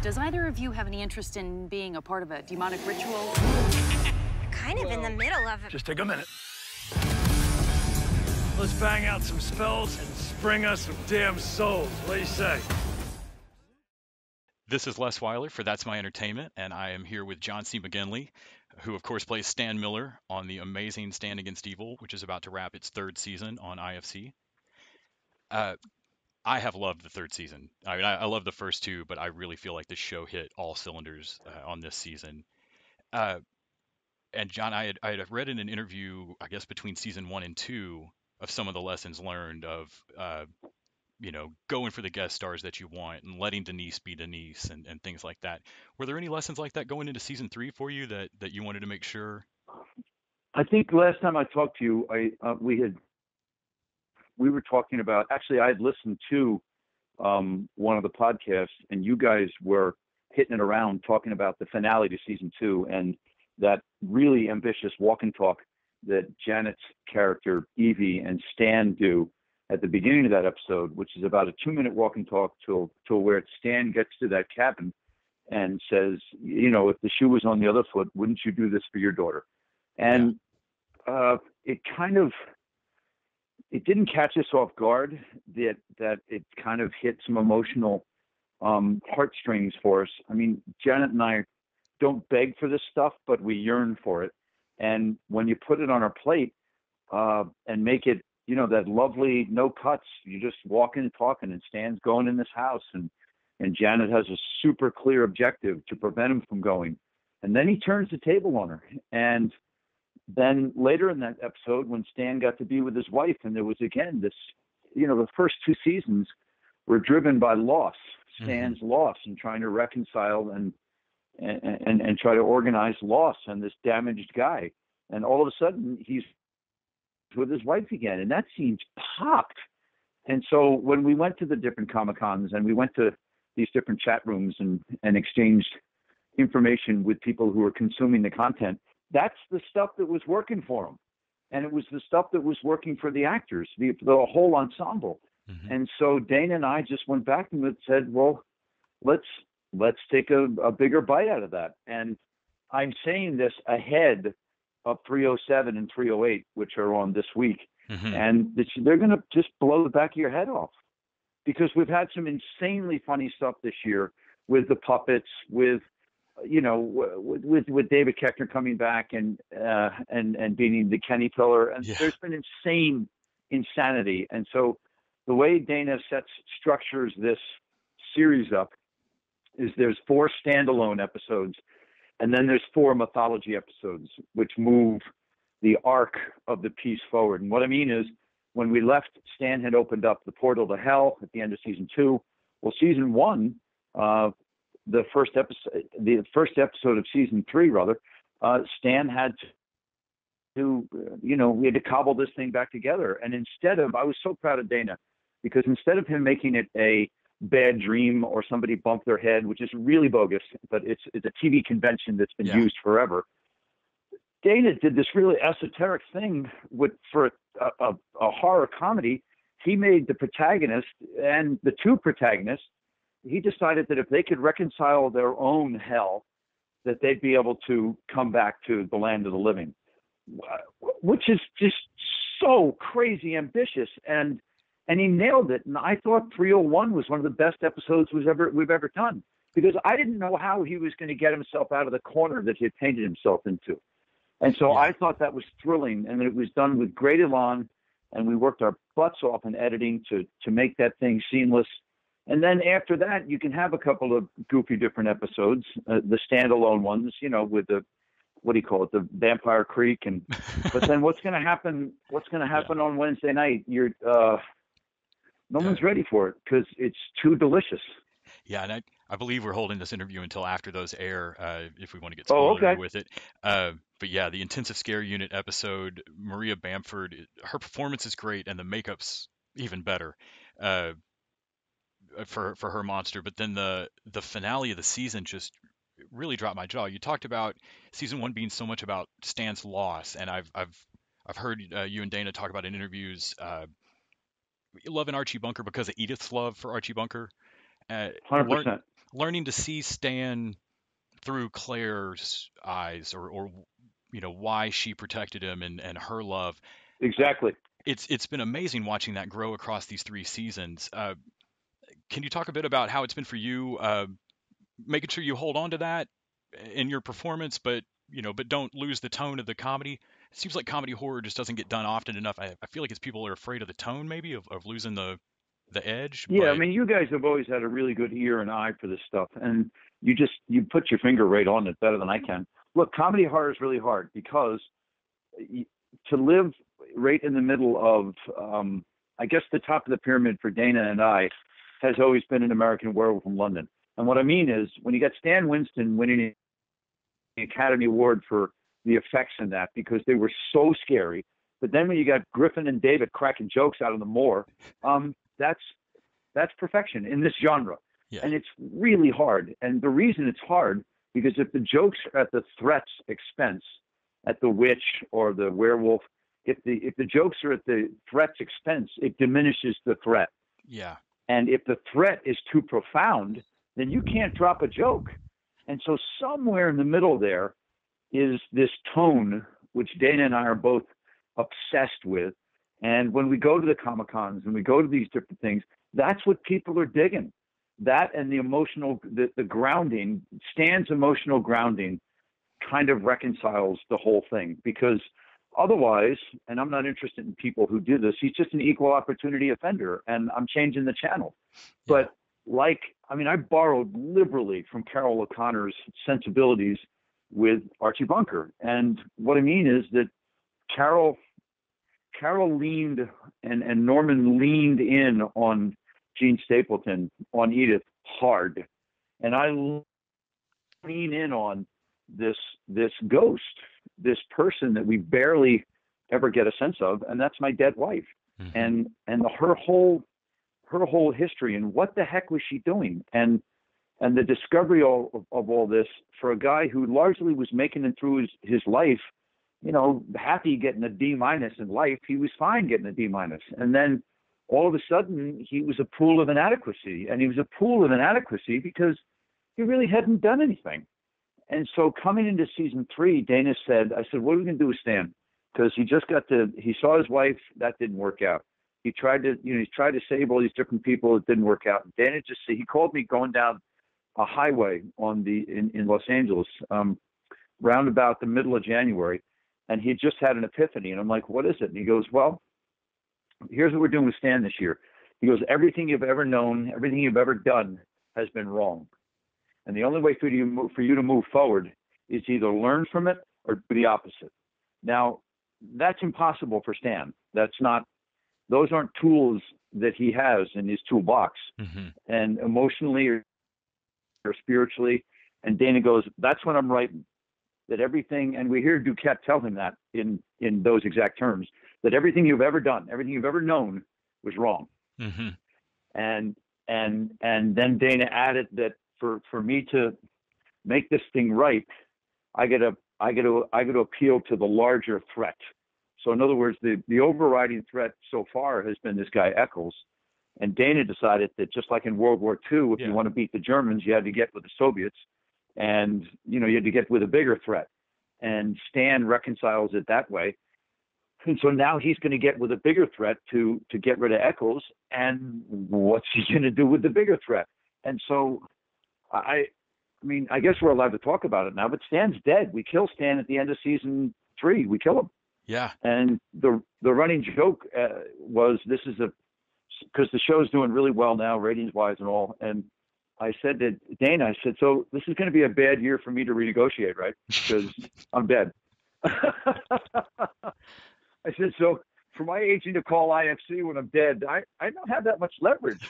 Does either of you have any interest in being a part of a demonic ritual? Kind of in the middle of it. Just take a minute. Let's bang out some spells and spring us some damn souls. What do you say? This is Les Weiler for That's My Entertainment, and I am here with John C. McGinley, who of course plays Stan Miller on the amazing Stand Against Evil, which is about to wrap its third season on IFC. I have loved the third season. I mean, I love the first two, but I really feel like the show hit all cylinders on this season. And John, I had read in an interview, I guess between season 1 and 2, of some of the lessons learned of going for the guest stars that you want and letting Denise be Denise and things like that. Were there any lessons like that going into season 3 for you that you wanted to make sure? I think last time I talked to you, we were talking about, actually I had listened to one of the podcasts, and you guys were hitting it around talking about the finale to season 2 and that really ambitious walk and talk that Janet's character, Evie, and Stan do at the beginning of that episode, which is about a 2-minute walk and talk till where Stan gets to that cabin and says, if the shoe was on the other foot, wouldn't you do this for your daughter? And it didn't catch us off guard that it kind of hit some emotional heartstrings for us. I mean, Janet and I don't beg for this stuff, but we yearn for it. And when you put it on our plate and make it, that lovely no cuts, you just walking and talking, and Stan's going in this house, and Janet has a super clear objective to prevent him from going. And then he turns the table on her. And then later in that episode, when Stan got to be with his wife, and there was again this, the first 2 seasons were driven by loss, Stan's loss, and trying to reconcile and try to organize loss and this damaged guy. And all of a sudden he's with his wife again, and that seems popped. And so when we went to the different Comic-Cons and we went to these different chat rooms and exchanged information with people who were consuming the content, that's the stuff that was working for them. And it was the stuff that was working for the actors, the whole ensemble. And so Dana and I just went back and said, well, let's take a bigger bite out of that. And I'm saying this ahead of 307 and 308, which are on this week. And they're going to just blow the back of your head off, because we've had some insanely funny stuff this year with the puppets, with David Koechner coming back and being the Kenny pillar. And there's been insane insanity. And so the way Dana structures this series up is there's 4 standalone episodes, and then there's 4 mythology episodes, which move the arc of the piece forward. And what I mean is, when we left, Stan had opened up the portal to hell at the end of season 2. Well, season 1, the first episode of season 3, Stan had to, we had to cobble this thing back together. And I was so proud of Dana, because instead of him making it a bad dream or somebody bumped their head, which is really bogus, but it's a TV convention that's been used forever. Dana did this really esoteric thing for a horror comedy. He made the protagonist and the 2 protagonists, he decided that if they could reconcile their own hell, that they'd be able to come back to the land of the living, which is just so crazy ambitious. And he nailed it. And I thought 301 was one of the best episodes we've ever done, because I didn't know how he was going to get himself out of the corner that he had painted himself into. And so I thought that was thrilling, and it was done with great elan, and we worked our butts off in editing to make that thing seamless. And then after that, you can have a couple of goofy different episodes, the standalone ones, with the, what do you call it, the Vampire Creek. But then what's going to happen on Wednesday night? No one's ready for it, because it's too delicious. Yeah, and I believe we're holding this interview until after those air, if we want to get spoilery with it. But yeah, the intensive scare unit episode, Maria Bamford, her performance is great, and the makeup's even better for her monster. But then the finale of the season just really dropped my jaw. You talked about season 1 being so much about Stan's loss, and I've heard you and Dana talk about in interviews loving Archie Bunker because of Edith's love for Archie Bunker. 100%. learning to see Stan through Claire's eyes, or why she protected him and her love. Exactly. It's been amazing watching that grow across these 3 seasons. Can you talk a bit about how it's been for you, making sure you hold on to that in your performance, but don't lose the tone of the comedy? It seems like comedy horror just doesn't get done often enough. I feel like it's people are afraid of the tone, maybe of losing the edge. Yeah, but... I mean, you guys have always had a really good ear and eye for this stuff, and you put your finger right on it better than I can. Look, comedy horror is really hard because to live right in the middle of, I guess, the top of the pyramid for Dana and I has always been An American Werewolf in London. And what I mean is, when you got Stan Winston winning the Academy Award for the effects in that, because they were so scary, but then when you got Griffin and David cracking jokes out of the moor, that's perfection in this genre. Yeah. And it's really hard. And the reason it's hard, because if the jokes are at the threat's expense, at the witch or the werewolf, if the jokes are at the threat's expense, it diminishes the threat. Yeah. And if the threat is too profound, then you can't drop a joke. And so somewhere in the middle there is this tone, which Dana and I are both obsessed with. And when we go to the Comic-Cons and we go to these different things, that's what people are digging. That and the emotional, the grounding, Stan's emotional grounding kind of reconciles the whole thing, because otherwise, and I'm not interested in people who do this, he's just an equal opportunity offender, and I'm changing the channel. Yeah. But I borrowed liberally from Carol O'Connor's sensibilities with Archie Bunker. And what I mean is that Carol leaned and Norman leaned in on Gene Stapleton, on Edith, hard. And I lean in on this ghost, this person that we barely ever get a sense of, and that's my dead wife. Mm-hmm. And her whole history, and what the heck was she doing? And the discovery of all this for a guy who largely was making it through his life, happy getting a D- in life. He was fine getting a D-. And then all of a sudden he was a pool of inadequacy, and he was a pool of inadequacy because he really hadn't done anything. And so coming into season 3, Dana said, I said, what are we going to do with Stan? Because he saw his wife, that didn't work out. He tried to save all these different people, it didn't work out. And Dana he called me going down a highway in Los Angeles, round about the middle of January. And he just had an epiphany. And I'm like, what is it? And he goes, well, here's what we're doing with Stan this year. He goes, everything you've ever known, everything you've ever done has been wrong. And the only way for you to move forward is either learn from it or do the opposite. Now, that's impossible for Stan. Those aren't tools that he has in his toolbox. Mm-hmm. And emotionally or spiritually. And Dana goes, that's when I'm writing. That everything, and we hear Duquette tell him that in those exact terms, that everything you've ever done, everything you've ever known was wrong. Mm-hmm. And then Dana added that for me to make this thing right, I got to appeal to the larger threat. So in other words, the overriding threat so far has been this guy Eccles, and Dana decided that just like in World War II, if you want to beat the Germans, you had to get with the Soviets. And, you had to get with a bigger threat. And Stan reconciles it that way. And so now he's going to get with a bigger threat to get rid of Eccles. And what's he going to do with the bigger threat? And so I guess we're allowed to talk about it now, but Stan's dead. We kill Stan at the end of season 3. We kill him. Yeah. And the running joke was because the show's doing really well now, ratings-wise and all. And I said to Dana, so this is going to be a bad year for me to renegotiate, right? Because I'm dead. I said, so for my agent to call IFC when I'm dead, I don't have that much leverage.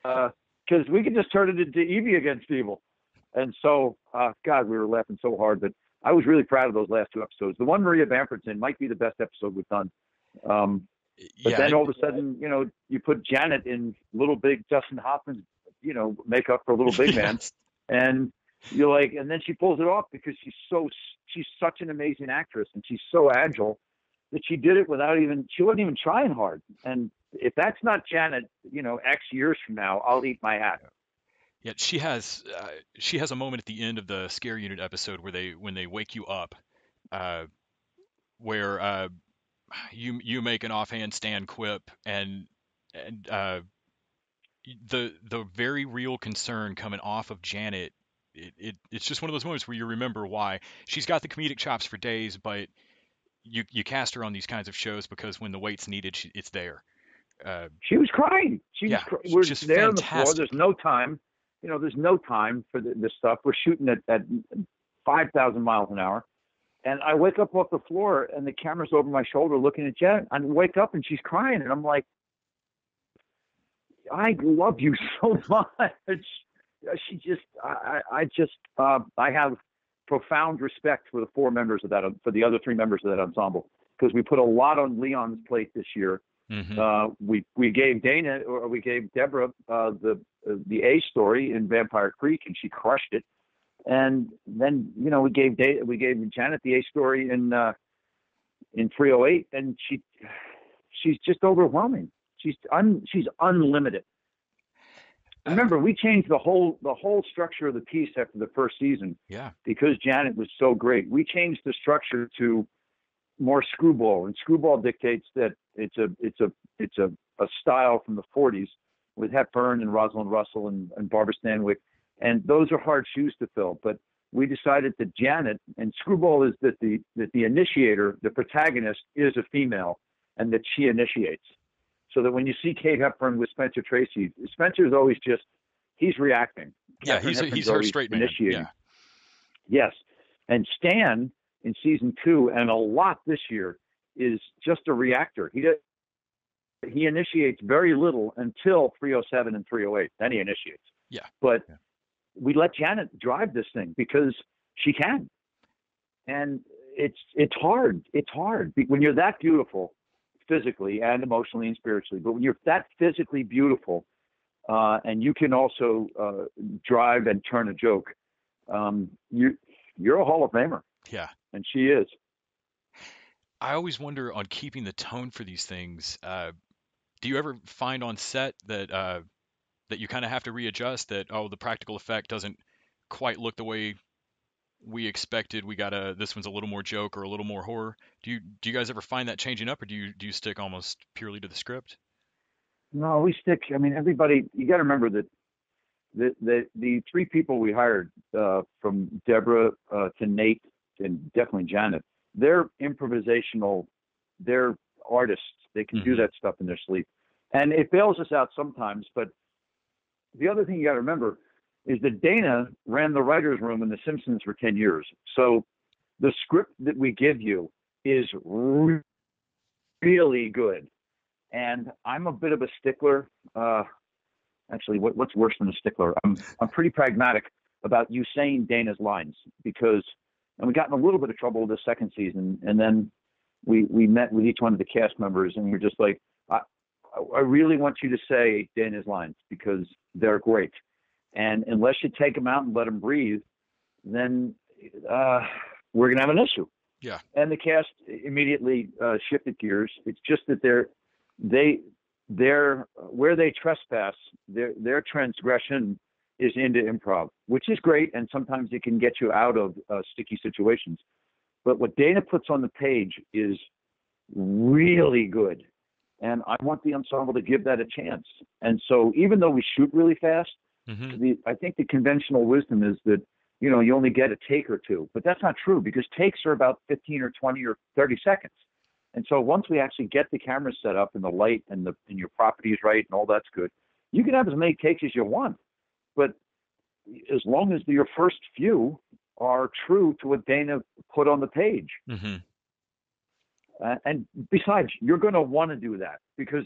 Because we can just turn it into Evie against evil. And so, God, we were laughing so hard. But I was really proud of those last 2 episodes. The one Maria Bamford's in might be the best episode we've done. But then all of a sudden, you put Janet in Little Big Dustin Hoffman's, makeup for Little Big Man. And you're like, and then she pulls it off because she's such an amazing actress, and she's so agile that she did it she wasn't even trying hard. And if that's not Janet, X years from now, I'll eat my hat. Yeah, she has a moment at the end of the Scare Unit episode where when they wake you up, uh, where you make an offhand stand quip, and the very real concern coming off of Janet. It's just one of those moments where you remember why she's got the comedic chops for days, but you cast her on these kinds of shows because when the weight's needed, it's there. She was crying. Yeah, We're just there on the floor. fantastic. There's no time. There's no time for this stuff. We're shooting at 5,000 miles an hour. And I wake up off the floor and the camera's over my shoulder looking at Jen. I wake up and she's crying. And I'm like, I love you so much. She just, I have profound respect for the other three members of that ensemble, because we put a lot on Leon's plate this year. Mm-hmm. We gave Deborah the A story in Vampire Creek, and she crushed it. And then we gave Janet the A story in 308, and she's just overwhelming. She's unlimited. Remember, we changed the whole structure of the piece after the first season. Yeah. Because Janet was so great. We changed the structure to more screwball, and screwball dictates that it's a style from the 40s with Hepburn and Rosalind Russell and Barbara Stanwyck, and those are hard shoes to fill. But we decided that Janet, and screwball is that the initiator, the protagonist, is a female, and that she initiates. So that when you see Kate Hepburn with Spencer Tracy, Spencer's always he's reacting. Yeah, he's her straight man. Initiating. Yeah. Yes, and Stan in season 2 and a lot this year is just a reactor. He initiates very little until 307 and 308. Then he initiates. Yeah. But we let Janet drive this thing because she can. And it's hard. It's hard when you're that beautiful physically and emotionally and spiritually. But when you're that physically beautiful, and you can also drive and turn a joke, you're a Hall of Famer. Yeah. And she is. I always wonder on keeping the tone for these things. Do you ever find on set that you kind of have to readjust, that the practical effect doesn't quite look the way we expected? This one's a little more joke or a little more horror. Do you guys ever find that changing up, or do you stick almost purely to the script? No, we stick. I mean, everybody. You got to remember that the three people we hired, from Deborah to Nate and definitely Janet, they're improvisational. They're artists. They can do that stuff in their sleep, and it bails us out sometimes. But the other thing you got to remember is that Dana ran the writer's room in The Simpsons for 10 years. So the script that we give you is really good. And I'm a bit of a stickler. Actually, what's worse than a stickler? I'm pretty pragmatic about you saying Dana's lines, and we got in a little bit of trouble this second season. And then we met with each one of the cast members, and we're just like, I really want you to say Dana's lines because they're great. And unless you take them out and let them breathe, then we're going to have an issue. Yeah. And the cast immediately shifted gears. It's just that they're where they trespass, their transgression is into improv, which is great. And sometimes it can get you out of sticky situations. But what Dana puts on the page is really good. And I want the ensemble to give that a chance. And so even though we shoot really fast, I think the conventional wisdom is that, you only get a take or two. But that's not true, because takes are about 15 or 20 or 30 seconds. And so once we actually get the camera set up and the light and your property is right and all that's good, you can have as many takes as you want. But as long as your first few are true to what Dana put on the page. And besides, you're going to want to do that because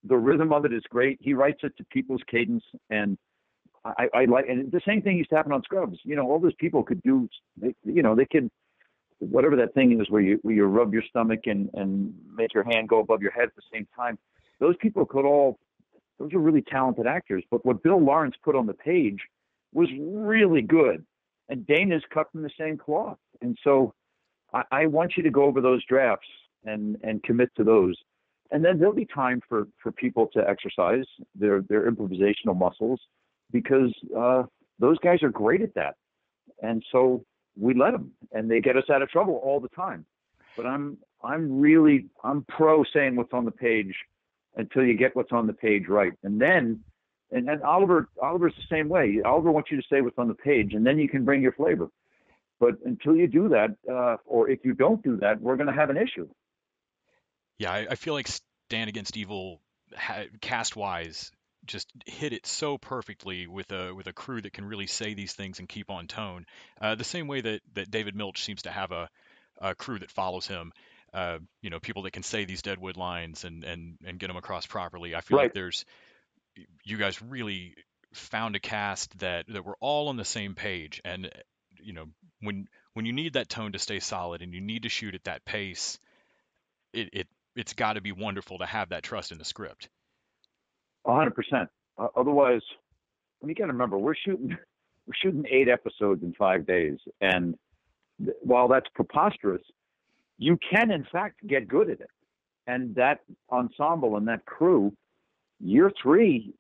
the rhythm of it is great. He writes it to people's cadence, and I like. And the same thing used to happen on Scrubs. All those people could do. They could, whatever that thing is where you rub your stomach and make your hand go above your head at the same time. Those people those are really talented actors. But what Bill Lawrence put on the page was really good, and Dana's cut from the same cloth. And so I want you to go over those drafts and commit to those. And then there'll be time for people to exercise their improvisational muscles. because those guys are great at that. And so we let them, and they get us out of trouble all the time. But I'm pro saying what's on the page until you get what's on the page right. And then Oliver's the same way. Oliver wants you to say what's on the page, and then you can bring your flavor. But until you do that, or if you don't do that, we're going to have an issue. Yeah, I feel like Stand Against Evil, cast-wise, just hit it so perfectly with a crew that can really say these things and keep on tone. The same way that David Milch seems to have a crew that follows him. People that can say these Deadwood lines and get them across properly. I feel Right. like you guys really found a cast that were all on the same page. And when you need that tone to stay solid and you need to shoot at that pace, it's got to be wonderful to have that trust in the script. 100%. Otherwise, you got to remember, we're shooting 8 episodes in 5 days, and while that's preposterous, you can in fact get good at it. And that ensemble and that crew, year 3,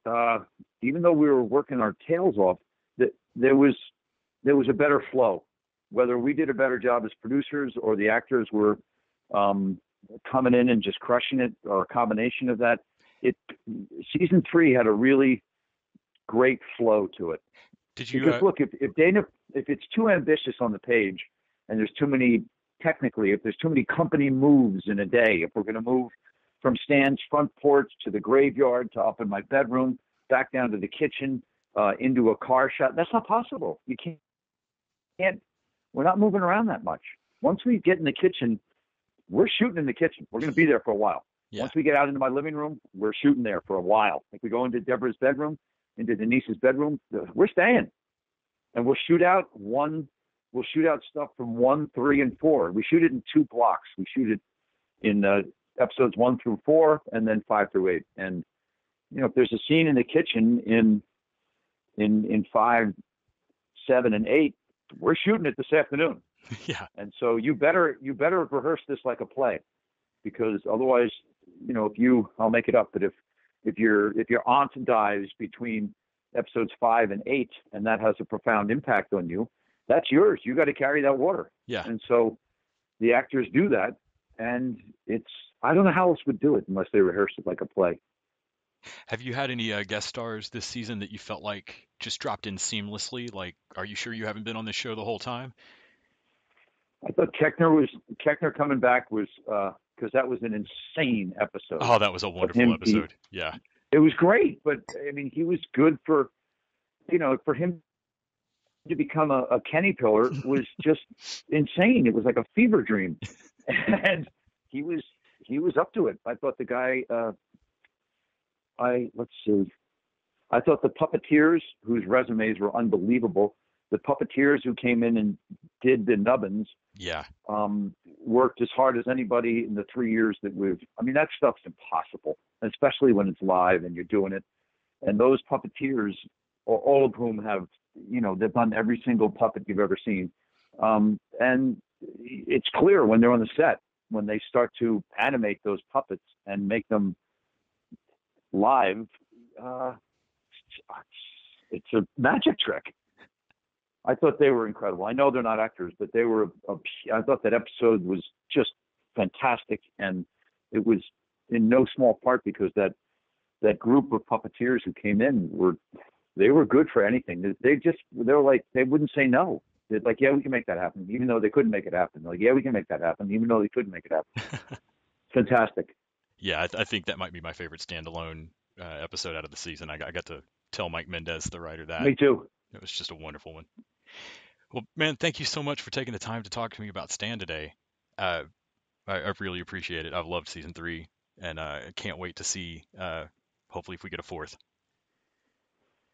even though we were working our tails off, there was a better flow. Whether we did a better job as producers or the actors were coming in and just crushing it, or a combination of that, season 3 had a really great flow to it. Did you? Because look, if it's too ambitious on the page, and there's too many if there's too many company moves in a day, if we're going to move from Stan's front porch to the graveyard to up in my bedroom, back down to the kitchen, into a car shot, that's not possible. You can't. We're not moving around that much. Once we get in the kitchen, we're shooting in the kitchen. We're going to be there for a while. Yeah. Once we get out into my living room, we're shooting there for a while. Like we go into Deborah's bedroom, into Denise's bedroom, we're staying, and we'll shoot out stuff from 1, 3, and 4. We shoot it in 2 blocks. We shoot it in episodes 1 through 4, and then 5 through 8. And if there's a scene in the kitchen in 5, 7, and 8, we're shooting it this afternoon. Yeah. And so you better rehearse this like a play, because otherwise, I'll make it up, but if your aunt dies between episodes 5 and 8, and that has a profound impact on you, that's yours. You got to carry that water. Yeah. And so the actors do that, and I don't know how else would do it unless they rehearse it like a play. Have you had any guest stars this season that you felt like just dropped in seamlessly? Like, are you sure you haven't been on this show the whole time? I thought Keckner coming back was, because that was an insane episode. Oh, that was a wonderful episode. Yeah. It was great, but I mean, he was good for him to become a Kenny pillar was just insane. It was like a fever dream, and he was up to it. I thought the guy, I thought the puppeteers, whose resumes were unbelievable, the puppeteers who came in and did the nubbins, worked as hard as anybody in the 3 years that that stuff's impossible, especially when it's live and you're doing it. And those puppeteers, all of whom have, they've done every single puppet you've ever seen. And it's clear when they're on the set, when they start to animate those puppets and make them live, it's a magic trick. I thought they were incredible. I know they're not actors, but they were. I thought that episode was just fantastic, and it was in no small part because that group of puppeteers who came in were good for anything. They were like, they wouldn't say no. They're like, yeah, we can make that happen, even though they couldn't make it happen. They're like, yeah, we can make that happen, even though they couldn't make it happen. Fantastic. Yeah, I think that might be my favorite standalone episode out of the season. I got to tell Mike Mendez, the writer, that. Me too. It was just a wonderful one. Well, man, thank you so much for taking the time to talk to me about Stan today. I really appreciate it. I've loved season 3, and I can't wait to see, hopefully, if we get a 4th.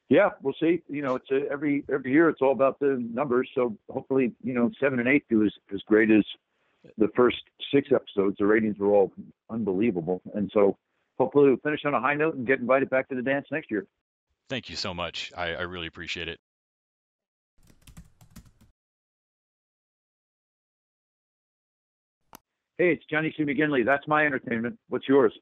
Yeah, we'll see. It's every year it's all about the numbers. So hopefully, 7 and 8 do as great as the first 6 episodes. The ratings were all unbelievable, and so hopefully we'll finish on a high note and get invited back to the dance next year. Thank you so much. I really appreciate it. Hey, it's Johnny C. McGinley. That's my entertainment. What's yours?